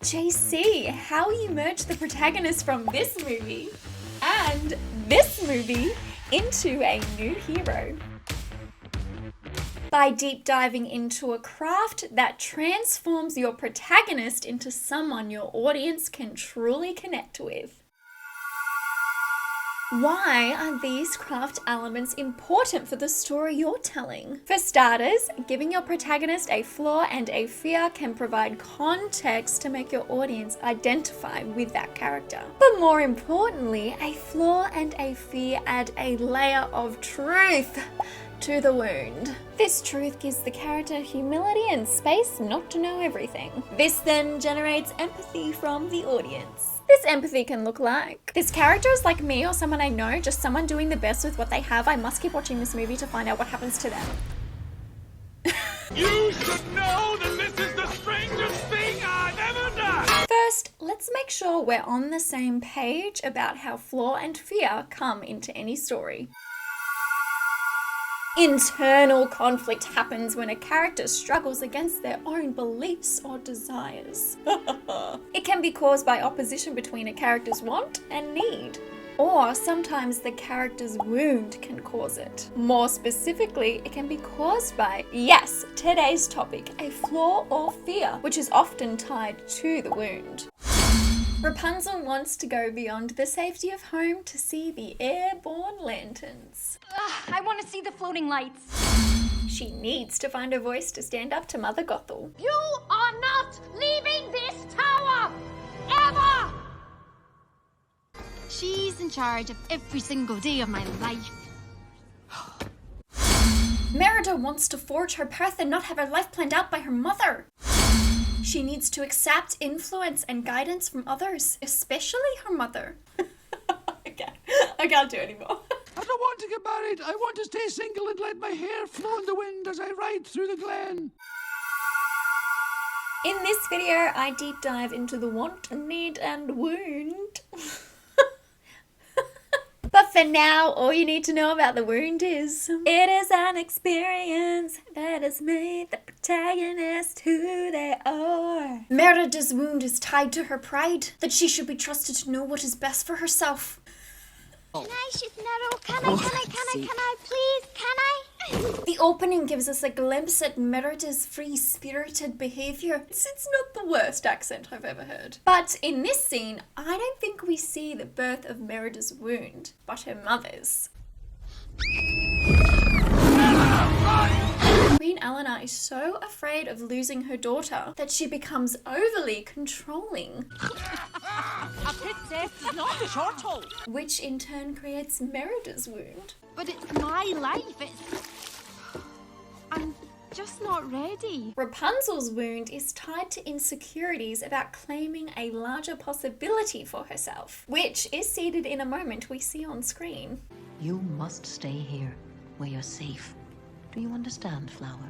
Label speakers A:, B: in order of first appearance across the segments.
A: JC, how you merge the protagonist from this movie and this movie into a new hero. By deep diving into a craft that transforms your protagonist into someone your audience can truly connect with. Why are these craft elements important for the story you're telling? For starters, giving your protagonist a flaw and a fear can provide context to make your audience identify with that character. But more importantly, a flaw and a fear add a layer of truth to the wound. This truth gives the character humility and space not to know everything. This then generates empathy from the audience. This empathy can look like, this character is like me or someone I know, just someone doing the best with what they have. I must keep watching this movie to find out what happens to them.
B: You should know that this is the strangest thing I've ever done!
A: First, let's make sure we're on the same page about how flaw and fear come into any story. Internal conflict happens when a character struggles against their own beliefs or desires. It can be caused by opposition between a character's want and need. Or sometimes the character's wound can cause it. More specifically, it can be caused by, yes, today's topic, a flaw or fear, which is often tied to the wound. Rapunzel wants to go beyond the safety of home to see the airborne lanterns.
C: I want to see the floating lights.
A: She needs to find a voice to stand up to Mother Gothel.
C: You are not leaving this tower! Ever! She's in charge of every single day of my life.
A: Merida wants to forge her path and not have her life planned out by her mother. She needs to accept influence and guidance from others, especially her mother. I can't do it anymore.
D: I don't want to get married. I want to stay single and let my hair flow in the wind as I ride through the glen.
A: In this video, I deep dive into the want, need, and wound. But for now, all you need to know about the wound is, it is an experience that has made the protagonist who they are. Merida's wound is tied to her pride, that she should be trusted to know what is best for herself.
C: Can I shoot an arrow? Can I, please? Can I?
A: The opening gives us a glimpse at Merida's free-spirited behavior. It's not the worst accent I've ever heard. But in this scene, I don't think we see the birth of Merida's wound, but her mother's. Queen Eleanor is so afraid of losing her daughter that she becomes overly controlling.
C: A princess is not a short hole.
A: Which in turn creates Merida's wound.
C: But it's my life. I'm just not ready.
A: Rapunzel's wound is tied to insecurities about claiming a larger possibility for herself, which is seated in a moment we see on screen.
E: You must stay here, where you're safe. Do you understand, Flower?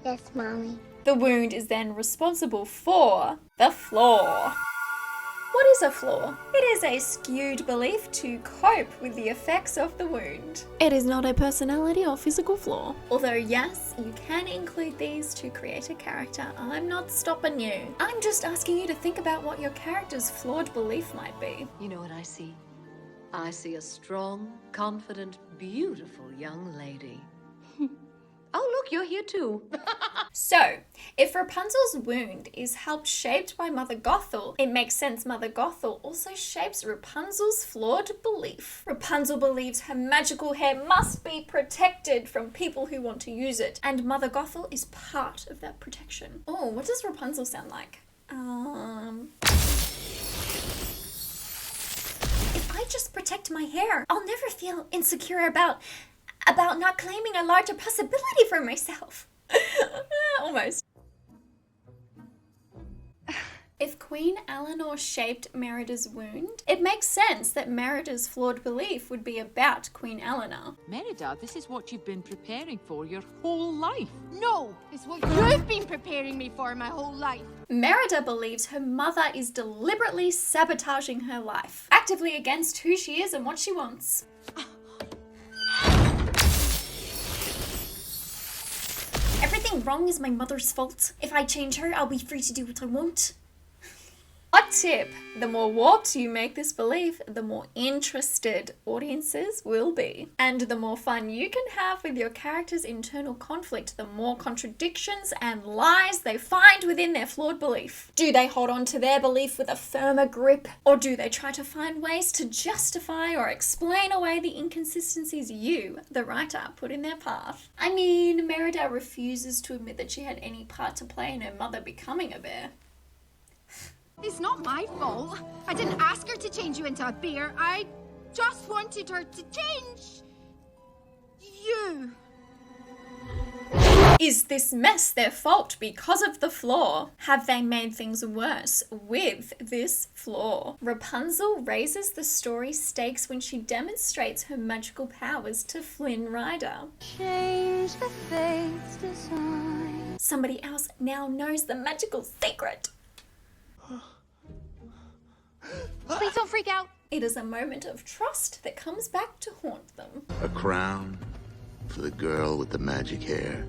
F: Yes, Mommy.
A: The wound is then responsible for the flaw. What is a flaw? It is a skewed belief to cope with the effects of the wound. It is not a personality or physical flaw. Although yes, you can include these to create a character. I'm not stopping you. I'm just asking you to think about what your character's flawed belief might be.
E: You know what I see? I see a strong, confident, beautiful young lady. Oh, look, you're here too.
A: So, if Rapunzel's wound is helped shaped by Mother Gothel, it makes sense Mother Gothel also shapes Rapunzel's flawed belief. Rapunzel believes her magical hair must be protected from people who want to use it, and Mother Gothel is part of that protection. Oh, what does Rapunzel sound like? If I just protect my hair, I'll never feel insecure about not claiming a larger possibility for myself. Almost. If Queen Eleanor shaped Merida's wound, it makes sense that Merida's flawed belief would be about Queen Eleanor.
G: Merida, this is what you've been preparing for your whole life.
C: No, it's what you've been preparing me for my whole life.
A: Merida believes her mother is deliberately sabotaging her life, actively against who she is and what she wants. Everything wrong is my mother's fault. If I change her, I'll be free to do what I want. tip, the more warped you make this belief, the more interested audiences will be. And the more fun you can have with your character's internal conflict, the more contradictions and lies they find within their flawed belief. Do they hold on to their belief with a firmer grip, or do they try to find ways to justify or explain away the inconsistencies you, the writer, put in their path? I mean, Merida refuses to admit that she had any part to play in her mother becoming a bear.
C: It's not my fault. I didn't ask her to change you into a bear. I just wanted her to change you.
A: Is this mess their fault because of the flaw? Have they made things worse with this flaw? Rapunzel raises the story stakes when she demonstrates her magical powers to Flynn Rider.
C: Change the fate's design.
A: Somebody else now knows the magical secret.
C: Please don't freak out.
A: It is a moment of trust that comes back to haunt them.
F: A crown for the girl with the magic hair.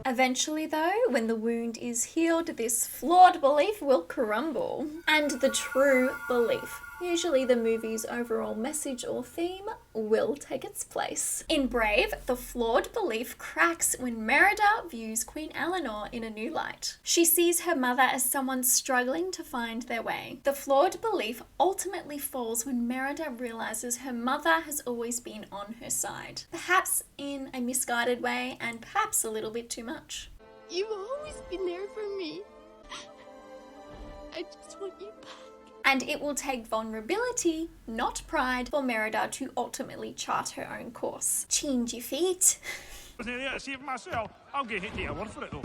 A: Eventually though, when the wound is healed, this flawed belief will crumble. And the true belief, usually the movie's overall message or theme, will take its place. In Brave, the flawed belief cracks when Merida views Queen Eleanor in a new light. She sees her mother as someone struggling to find their way. The flawed belief ultimately falls when Merida realizes her mother has always been on her side. Perhaps in a misguided way, and perhaps a little bit too much.
C: You've always been there for me. I just want you back.
A: And it will take vulnerability, not pride, for Merida to ultimately chart her own course. Change your feet.
B: I was nearly out to see it for myself. I'll get hit the one for it though.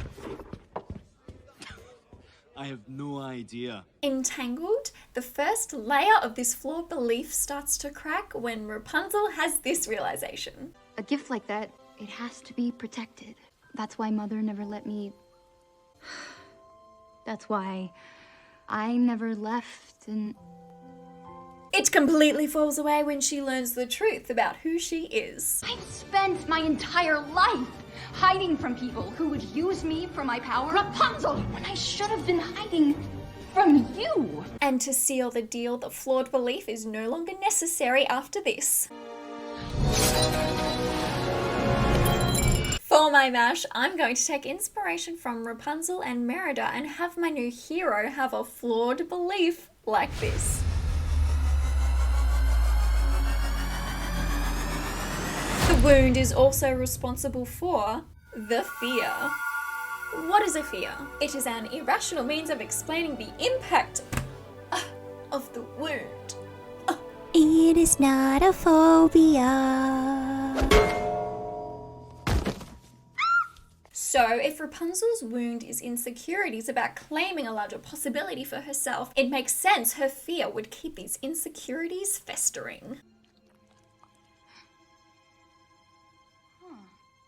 H: I have no idea.
A: Entangled, the first layer of this flawed belief starts to crack when Rapunzel has this realization.
I: A gift like that, it has to be protected. That's why Mother never let me... That's why I never left and...
A: It completely falls away when she learns the truth about who she is.
I: I've spent my entire life hiding from people who would use me for my power. Rapunzel, when I should have been hiding from you.
A: And to seal the deal, the flawed belief is no longer necessary after this. For my MASH, I'm going to take inspiration from Rapunzel and Merida and have my new hero have a flawed belief like this. The wound is also responsible for the fear. What is a fear? It is an irrational means of explaining the impact of the wound.
C: It is not a phobia.
A: So, if Rapunzel's wound is insecurities about claiming a larger possibility for herself, it makes sense her fear would keep these insecurities festering.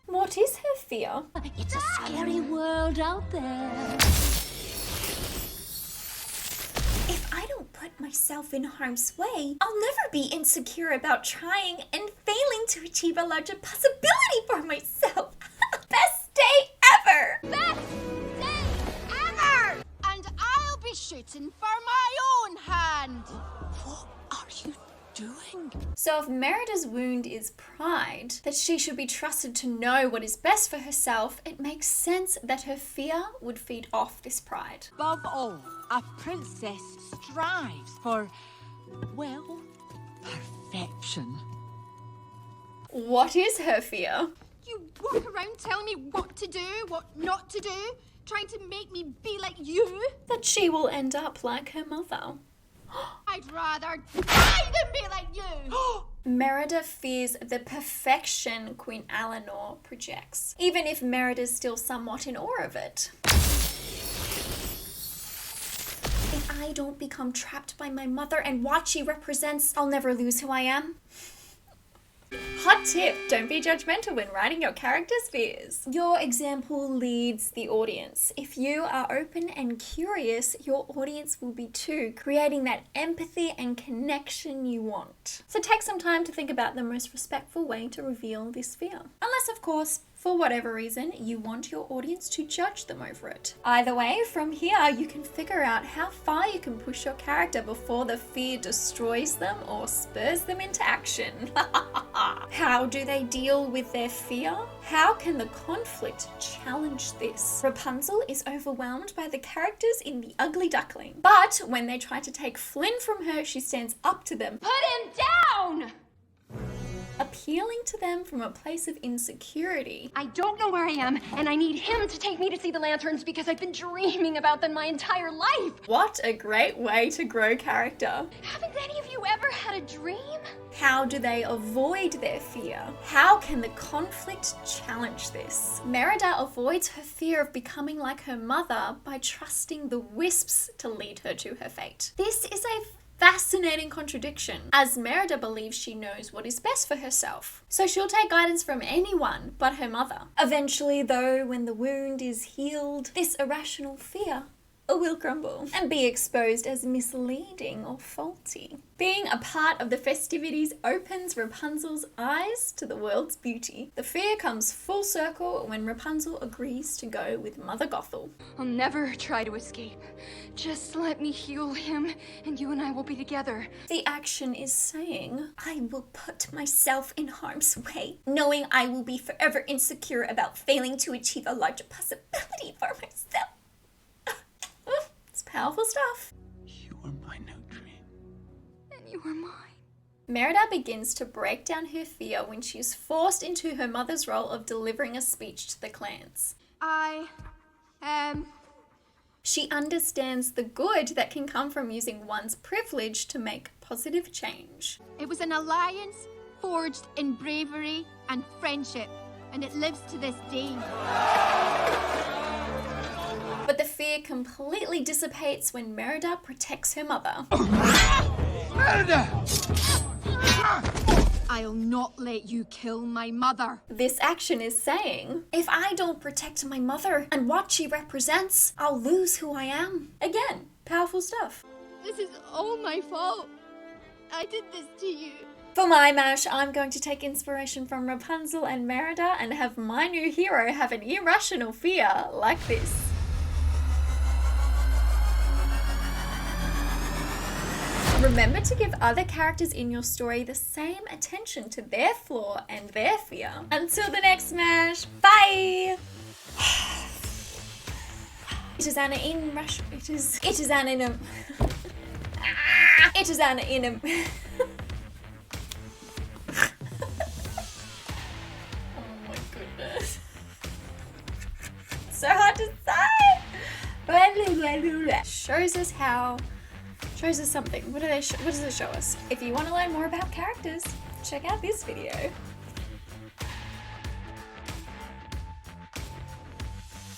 A: What is her fear?
C: It's a scary world out there.
A: If I don't put myself in harm's way, I'll never be insecure about trying and failing to achieve a larger possibility for myself. Best day ever!
C: Best day ever! And I'll be shooting for my own hand. What are you doing?
A: So if Merida's wound is pride, that she should be trusted to know what is best for herself, it makes sense that her fear would feed off this pride.
G: Above all, a princess strives for, well, perfection.
A: What is her fear?
C: You walk around telling me what to do, what not to do, trying to make me be like you.
A: That she will end up like her mother.
C: I'd rather die than be like you.
A: Merida fears the perfection Queen Eleanor projects, even if Merida's still somewhat in awe of it. If I don't become trapped by my mother and what she represents, I'll never lose who I am. Hot tip, don't be judgmental when writing your character's fears. Your example leads the audience. If you are open and curious, your audience will be too, creating that empathy and connection you want. So take some time to think about the most respectful way to reveal this fear. Unless, of course, for whatever reason, you want your audience to judge them over it. Either way, from here, you can figure out how far you can push your character before the fear destroys them or spurs them into action. How do they deal with their fear? How can the conflict challenge this? Rapunzel is overwhelmed by the characters in The Ugly Duckling, but when they try to take Flynn from her, she stands up to them,
I: Put him down!
A: appealing to them from a place of insecurity.
I: I don't know where I am, and I need him to take me to see the lanterns because I've been dreaming about them my entire life.
A: What a great way to grow character.
I: Haven't any of you ever had a dream?
A: How do they avoid their fear? How can the conflict challenge this? Merida avoids her fear of becoming like her mother by trusting the wisps to lead her to her fate. This is a fascinating contradiction, as Merida believes she knows what is best for herself. So she'll take guidance from anyone but her mother. Eventually, though, when the wound is healed, this irrational fear will crumble and be exposed as misleading or faulty. Being a part of the festivities opens Rapunzel's eyes to the world's beauty. The fear comes full circle when Rapunzel agrees to go with Mother Gothel.
I: I'll never try to escape. Just let me heal him, and you and I will be together.
A: The action is saying, I will put myself in harm's way, knowing I will be forever insecure about failing to achieve a larger possibility for myself. It's powerful stuff.
D: You were my new dream.
I: And you are mine.
A: Merida begins to break down her fear when she is forced into her mother's role of delivering a speech to the clans. She understands the good that can come from using one's privilege to make positive change.
C: It was an alliance forged in bravery and friendship, and it lives to this day.
A: But the fear completely dissipates when Merida protects her mother.
D: Merida!
C: I'll not let you kill my mother.
A: This action is saying, if I don't protect my mother and what she represents, I'll lose who I am. Again, powerful stuff.
C: This is all my fault. I did this to you.
A: For my mash, I'm going to take inspiration from Rapunzel and Merida and have my new hero have an irrational fear like this. Remember to give other characters in your story the same attention to their flaw and their fear. Until the next mash, bye! It is an irrational. It is an in. It is an in. Oh my goodness. So hard to say. Shows us how. Shows us something. What does it show us? If you want to learn more about characters, check out this video.